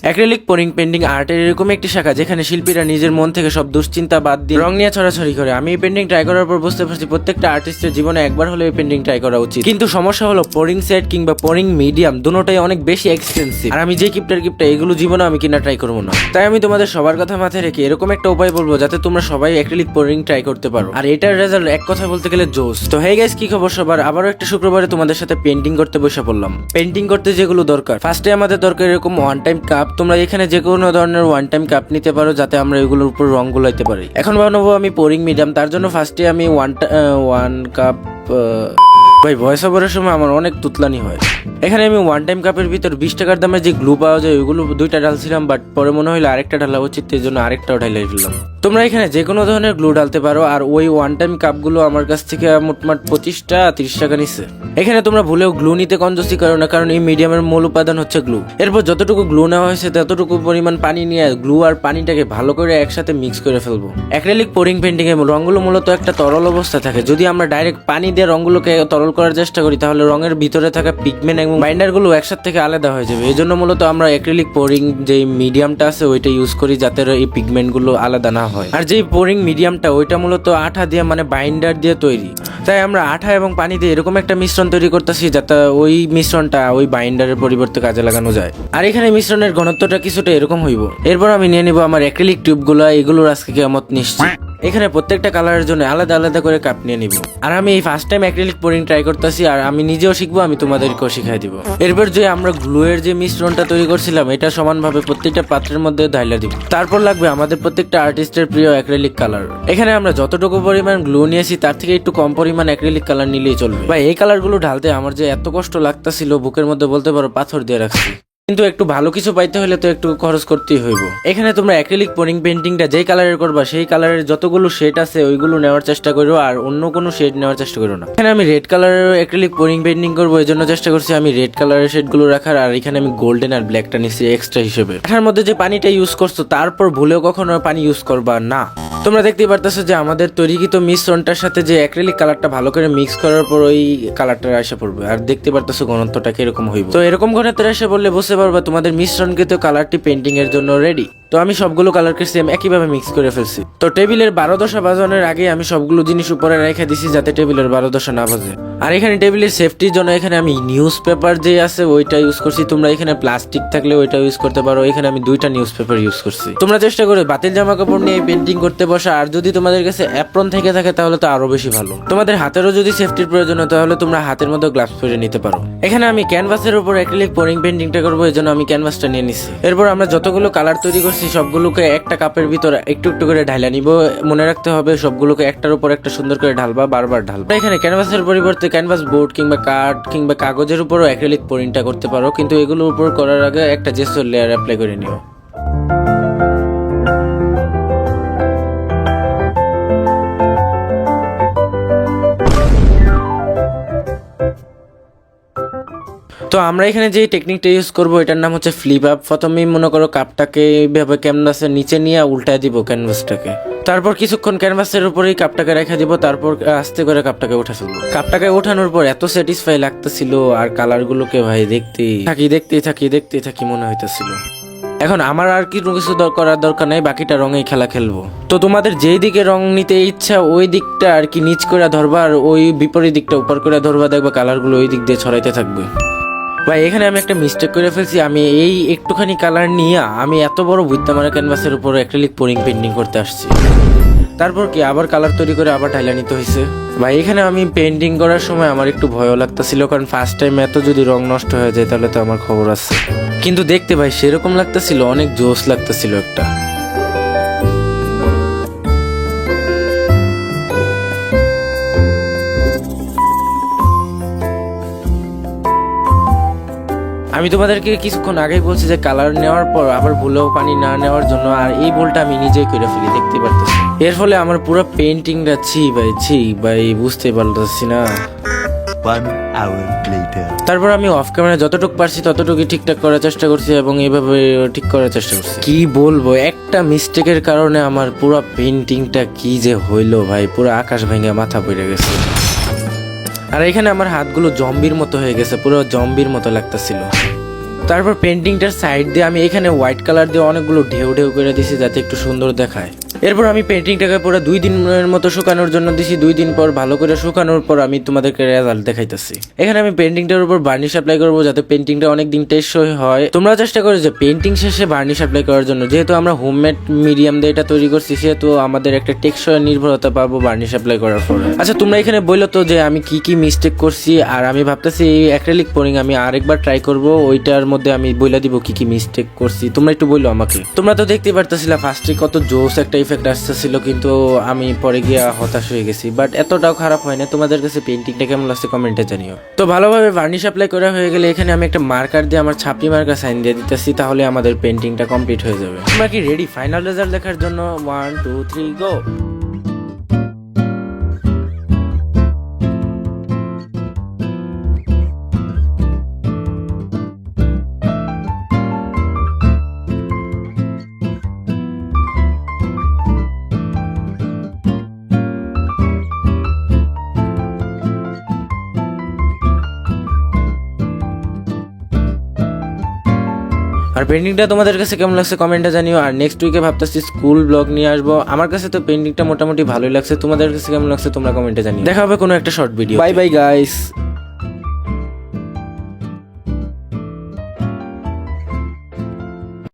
Acrylic pouring painting আর্টের এরকম একটি শাখা যেখানে শিল্পীরা নিজের মন থেকে সব দুশ্চিন্তা বাদ দিয়ে রং নিয়ে ছড়াছড়ি করে। আমি এই পেন্টিং ট্রাই করার পর বুঝতে পারছি প্রত্যেকটা আর্টিস্টের জীবনে একবার হলে এই পেন্টিং ট্রাই করা উচিত। কিন্তু সমস্যা হলো পোরিং সেট কিংবা পোরিং মিডিয়াম দুটোটাই অনেক বেশি এক্সপেন্সিভ, আর আমি যে গিফটটা এগুলো জীবনে আমি কিনা ট্রাই করবো না। তাই আমি তোমাদের সবার কথা মাথায় রেখে এরকম একটা উপায় বলবো যাতে তোমরা সবাই অ্যাক্রিলিক পোরিং ট্রাই করতে পারো, আর এটার রেজাল্ট এক কথা বলতে গেলে জোস। তো হেই গাইস, কি খবর সবার? আবারও একটা শুক্রবারে তোমাদের সাথে পেন্টিং করতে বসে পড়লাম। পেন্টিং করতে যেগুলো দরকার, ফার্স্টে আমাদের দরকার এরকম ওয়ান টাইম কাপ। তোমরা এখানে যে কোনো ধরনের ওয়ান টাইম কাপ নিতে পারো যাতে আমরা এগুলোর উপর রং গুলাইতে পারি। এখন বানাবো আমি পোরিং মিডিয়াম, তার জন্য ফার্স্টে আমি ওয়ান কাপ ভাই ভয়েস ওভারের সময় আমার অনেক তুতলানি হয়। এখানে আমি ওয়ান টাইম কাপের ভিতর 20 টাকার দামে যে গ্লু পাওয়া যায় ওইগুলো 2টা ঢালছিলাম, বাট পরে মনে হইলো আরেকটা ঢালা উচিত, এই জন্য আরেকটাও ঢালাই ফেললাম। তোমরা এখানে যে কোনো ধরনের গ্লু ঢালতে পারো, আর ওই ওয়ান টাইম কাপগুলো আমার কাছ থেকে মোটমাট 25-30 টাকা নিচ্ছে। এখানে তোমরা ভুলেও গ্লু নিতে কঞ্জুসি করো না, কারণ এই মিডিয়ামের মূল উপাদান হচ্ছে গ্লু। এরপর যতটুকু গ্লু নেওয়া হয়েছে ততটুকু পরিমাণ পানি নিয়ে গ্লু আর পানিটাকে ভালো করে একসাথে মিক্স করে ফেলবো। অ্যাক্রিলিক পোরিং পেন্টিং এর রঙগুলো মূলত একটা তরল অবস্থা থাকে। যদি আমরা ডাইরেক্ট পানি দিয়ে রঙগুলোকে তরল করার চেষ্টা করি তাহলে রঙের ভিতরে থাকা পিগমেন্ট এবং বাইন্ডার গুলো একসাথে থেকে আলাদা হয়ে যাবে। এই জন্য মূলত আমরা অ্যাক্রিলিক পোরিং যে মিডিয়ামটা আছে ওইটা ইউজ করি যাতে এই পিগমেন্ট গুলো আলাদা না হয়। আর যে পোরিং মিডিয়ামটা ওইটা মূলত আঠা দিয়ে মানে বাইন্ডার দিয়ে তৈরি, তাই আমরা আঠা এবং পানি দিয়ে এরকম একটা মিশ্রণ তৈরি করতেছি যাতে ওই মিশ্রণটা ওই বাইন্ডারের পরিবর্তে কাজে লাগানো যায়। আর এখানে মিশ্রণের ঘনত্বটা কিছুটা এরকম হইব। এরপর আমি নিয়ে নিব আমার অ্যাক্রিলিক টিউবগুলো, এগুলোর আজকে কিয়ামত নিশ্চিত। এখানে প্রত্যেকটা কালারের জন্য আলাদা আলাদা করে কাপ নিয়ে নিব। আর আমি এই first time acrylic pouring try করতেছি, আর আমি নিজেও শিখবো, আমি তোমাদেরকেও শিখাই দিব। এরপর যে আমরা গ্লুয়ের যে মিশ্রণটা তৈরি করছিলাম এটা সমানভাবে প্রত্যেকটা পাত্রের মধ্যে ঢাইলা দিব। তারপর লাগবে আমাদের প্রত্যেকটা আর্টিস্টের প্রিয় অ্যাক্রিলিক কালার। এখানে আমরা যতটুকু পরিমাণ গ্লু নিয়েছি তার থেকে একটু কম পরিমাণ অ্যাক্রিলিক কালার নিলেই চলবে। ভাই এই কালারগুলো ঢালতে আমার যে এত কষ্ট লাগতাছিল, বুকের মধ্যে বলতে পারো পাথর দিয়ে রাখছি। কিন্তু একটু ভালো কিছু পাইতে হলে তো একটু খরচ করতেই হইব। এখানে তোমরা অ্যাক্রিলিক পোরিং পেন্টিংটা যেই কালারের করবা সেই কালারের যতগুলো শেড আছে ওইগুলো নেওয়ার চেষ্টা করো, আর অন্য কোনো শেড নেওয়ার চেষ্টা করো না। এখানে আমি রেড কালারের অ্যাক্রিলিক পোরিং পেন্টিং করবো, এই জন্য চেষ্টা করছি আমি রেড কালারের শেডগুলো রাখার। আর এখানে আমি গোল্ডেন আর ব্ল্যাকটা নিচ্ছি এক্সট্রা হিসেবে। এটার মধ্যে যে পানিটা ইউজ করছো তারপর ভুলেও কখনো পানি ইউজ করবা না। তোমরা দেখতেই পারতেছো যে আমাদের তৈরিকৃত মিশ্রণটার সাথে যে অ্যাক্রিলিক কালারটা ভালো করে মিক্স করার পর ওই কালারটা এসে পড়বে। আর দেখতে পারতেছো ঘনত্বটা কিরকম হইব। তো এরকম ঘনত্ব এসে পড়লে বুঝতে পারবা তোমাদের মিশ্রণকৃত কালারটি পেন্টিং এর জন্য রেডি। তো আমি সবগুলো কালারকে সেম একইভাবে মিক্স করে ফেলছি। তো টেবিলের 12 দশা বাজানোর আগে আমি সবগুলো জিনিস উপরে রেখে দিছি যাতে টেবিলের 12 দশা না বাজে। আর এখানে টেবিলের সেফটির জন্য এখানে আমি নিউজ পেপার যে আছে ওইটা ইউজ করছি। তোমরা এখানে প্লাস্টিক থাকলে ওইটা ইউজ করতে পারো। এখানে আমি 2টা নিউজ পেপার ইউজ করছি। তোমরা চেষ্টা করে বাতিল জামা কাপড় নিয়ে পেন্টিং করতে বসা, আর যদি তোমাদের কাছে অ্যাপ্রন থেকে থাকে তাহলে তো আরো বেশি ভালো। তোমাদের হাতেরও যদি সেফটির প্রয়োজন হয় তাহলে তোমরা হাতের মধ্যে গ্লাভস পরে নিতে পারো। এখানে আমি ক্যানভাসের উপর অ্যাক্রিলিক পোরিং পেন্টিংটা করবো, এই জন্য আমি ক্যানভাসটা নিয়ে নিছি। এরপর আমরা যতগুলো কালার তৈরি করছি সবগুলোকে একটা কাপের ভিতরে একটু একটু করে ঢালা নিব। মনে রাখতে হবে সবগুলোকে একটার উপর একটা সুন্দর করে ঢালবা, বারবার ঢালবা। এখানে ক্যানভাসের পরিবর্তে ক্যানভাস বোর্ড কিংবা কাঠ কিংবা কাগজের উপরও অ্যাক্রিলিক পোরিংটা করতে পারো, কিন্তু এগুলোর উপর করার আগে একটা জেসর লেয়ার অ্যাপ্লাই করে নিও। তো আমরা এখানে যে টেকনিকটা ইউজ করবো এটার নাম হচ্ছে ফ্লিপ আপ। প্রথমেই মনে করো কাপটাকে এইভাবে ক্যানভাসের নিচে নিয়ে উল্টায় দিব ক্যানভাসটাকে। তারপর কিছুক্ষণ ক্যানভাসের উপরেই কাপটাকে রেখে দিব। তারপর আস্তে করে কাপটাকে উঠে ফেলবো। কাপটাকে ওঠানোর পর এত স্যাটিসফাই লাগতেছিল, আর কালারগুলোকে ভাই দেখতেই থাকি মনে হইতেছিল। এখন আমার আর কিছু করার দরকার নাই, বাকিটা রঙেই খেলা খেলবো। তো তোমাদের যেই দিকে রং নিতে ইচ্ছা ওই দিকটা আর কি নিচ করে ধরবা, আর ওই বিপরীত দিকটা উপর করে ধরবা, দেখবা কালারগুলো ওই দিক দিয়ে ছড়াইতে থাকবে। ভাই এখানে আমি একটা মিস্টেক করে ফেলছি। আমি এই একটুখানি কালার নিয়ে আমি এত বড় বুঝতামারা ক্যানভাসের উপর অ্যাক্রিলিক পোরিং পেন্টিং করতে আসছি। তারপর কি আবার কালার তৈরি করে আবার ঢাইলা নিতে হয়েছে। ভাই এখানে আমি পেন্টিং করার সময় আমার একটু ভয়ও লাগতেছিল, কারণ ফার্স্ট টাইম এত যদি রং নষ্ট হয়ে যায় তাহলে তো আমার খবর আছে। কিন্তু দেখতে ভাই সেরকম লাগতেছিল, অনেক জোশ লাগতেছিল একটা। আমি তোমাদেরকে কিছুক্ষণ আগেই বলছি যে কালার নেওয়ার পর আবার ভুলেও পানি না নেওয়ার জন্য, আর এই ভুলটা আমি নিজেই করে ফেলি, দেখতে পারতেছি। এর ফলে আমার পুরো পেন্টিংটা ছি ভাই বুঝতে পারতেছি না। 1 hour later. তারপর আমি অফ ক্যামেরা যতটুকু পারছি ততটুকু ঠিকঠাক করার চেষ্টা করছি এবং এইভাবে ঠিক করার চেষ্টা করছি। কি বলবো, একটা একটা মিস্টেকের কারণে আমার পুরো পেন্টিংটা কি যে হইলো ভাই, পুরো আকাশ ভেঙে মাথা পড়ে গেছে। আর এখানে আমার হাতগুলো জম্বির মতো হয়ে গেছে, পুরো জম্বির মতো লাগতেছিল। তারপর পেন্টিংটার সাইড দিয়ে আমি এখানে হোয়াইট কালার দিয়ে অনেকগুলো ঢেউ ঢেউ করে দিছি যাতে একটু সুন্দর দেখায়। এরপর আমি পেন্টিংটাকে পুরো 2 দিনের মতো শুকানোর জন্য দিছি। 2 দিন পর ভালো করে শুকানোর পর আমি তোমাদেরকে রেজাল্ট দেখাইতেছি। এখানে আমি পেন্টিংটার উপর বার্নিশ অ্যাপ্লাই করবো যাতে পেন্টিংটা অনেক দিন টেকসই হয়। তোমরা চেষ্টা করো যে পেন্টিং শেষে বার্নিশ অ্যাপ্লাই করার জন্য, যেহেতু আমরা হোমমেড মিডিয়াম দিয়ে এটা তৈরি করছি সেহেতু আমাদের একটা টেকসই নির্ভরতা পাবো বার্নিশ অ্যাপ্লাই করার পর। আচ্ছা তোমরা এখানে বললো তো যে আমি কি কি মিস্টেক করছি, আর আমি ভাবতেছি এই অ্যাক্রিলিক পোরিং আমি আরেকবার ট্রাই করব, ওইটার মধ্যে আমি বইলা দিব কি কি মিস্টেক করছি। তোমরা একটু বললো আমাকে। তোমরা তো দেখতে পারতেছিলা ফার্স্টে কত জোস একটা ইফেক্ট আসতেছিল, কিন্তু আমি পরে গিয়ে হতাশ হয়ে গেছি। বাট এতটাও খারাপ হয় না। তোমাদের কাছে পেন্টিংটা কেমন লাগছে কমেন্টে জানিও। তো ভালোভাবে বার্নিশ অ্যাপ্লাই করা হয়ে গেলে এখানে আমি একটা মার্কার দিয়ে আমার ছাপড়ি মার্কার সাইন দিয়ে দিতেছি, তাহলে আমাদের পেন্টিংটা কমপ্লিট হয়ে যাবে। তোমরা কি রেডি ফাইনাল রেজাল্ট দেখার জন্য? 1 2 3 গো। আর পেন্টিংটা তোমাদের কাছে কেমন লাগছে কমেন্টে জানিও। আর নেক্সট উইকে ভাবতেছি স্কুল ব্লগ নিয়ে আসবো। আমার কাছে তো পেন্টিংটা মোটামুটি ভালোই লাগছে, তোমাদের কাছে কেমন লাগছে তোমরা কমেন্টে জানিও। দেখা হবে কোনো একটা short video. Bye bye guys.